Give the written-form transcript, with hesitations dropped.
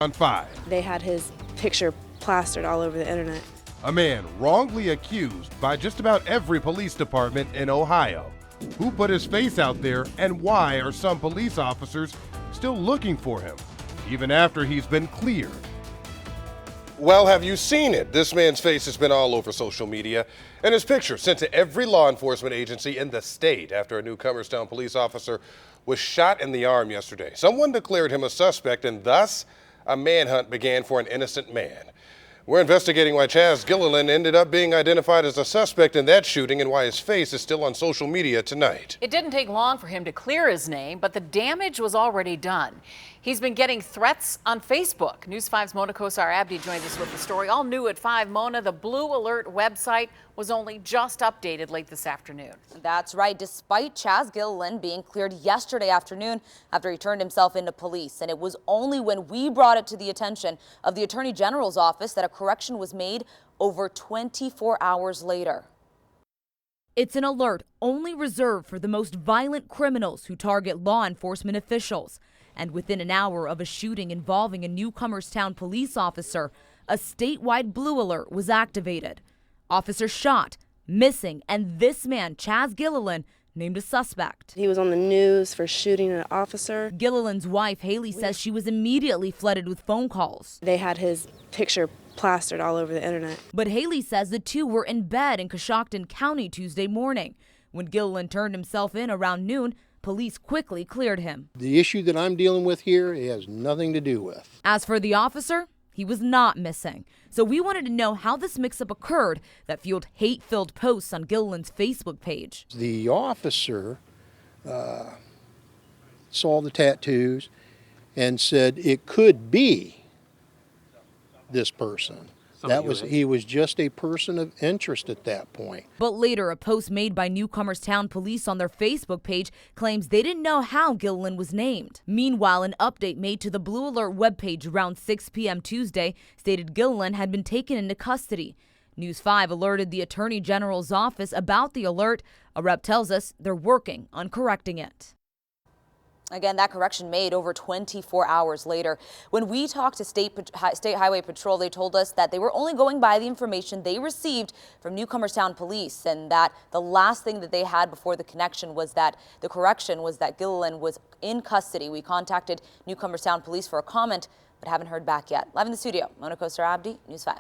On 5. They had his picture plastered all over the internet. A man wrongly accused by just about every police department in Ohio. Who put his face out there, and why are some police officers still looking for him, even after he's been cleared? Well, have you seen it? This man's face has been all over social media, and his picture sent to every law enforcement agency in the state after a Newcomerstown police officer was shot in the arm yesterday. Someone declared him a suspect, and thus a manhunt began for an innocent man. We're investigating why Chaz Gilliland ended up being identified as a suspect in that shooting and why his face is still on social media tonight. It didn't take long for him to clear his name, but the damage was already done. He's been getting threats on Facebook. News 5's Mona Kosar Abdi joins us with the story. All new at 5. Mona, the Blue Alert website was only just updated late this afternoon. That's right, despite Chaz Gilliland being cleared yesterday afternoon after he turned himself into police. And it was only when we brought it to the attention of the Attorney General's office that a correction was made over 24 hours later. It's an alert only reserved for the most violent criminals who target law enforcement officials. And within an hour of a shooting involving a Newcomerstown police officer, a statewide Blue Alert was activated. Officer shot, missing, and this man, Chaz Gilliland, named a suspect. He was on the news for shooting an officer. Gilliland's wife, Haley, says she was immediately flooded with phone calls. They had his picture plastered all over the internet. But Haley says the two were in bed in Coshocton County Tuesday morning. When Gilliland turned himself in around noon, police quickly cleared him. The issue that I'm dealing with here, it has nothing to do with. As for the officer, he was not missing. So we wanted to know how this mix-up occurred that fueled hate-filled posts on Gilliland's Facebook page. The officer saw the tattoos and said it could be this person. He was just a person of interest at that point. But later, a post made by Newcomerstown police on their Facebook page claims they didn't know how Gilliland was named. Meanwhile, an update made to the Blue Alert webpage around 6 p.m. Tuesday stated Gilliland had been taken into custody. News 5 alerted the Attorney General's office about the alert. A rep tells us they're working on correcting it. Again, that correction made over 24 hours later. When we talked to State Highway Patrol, they told us that they were only going by the information they received from Newcomerstown Police, and that the last thing that they had before the correction was that Gilliland was in custody. We contacted Newcomerstown Police for a comment, but haven't heard back yet. Live in the studio, Mona Kosar Abdi, News 5.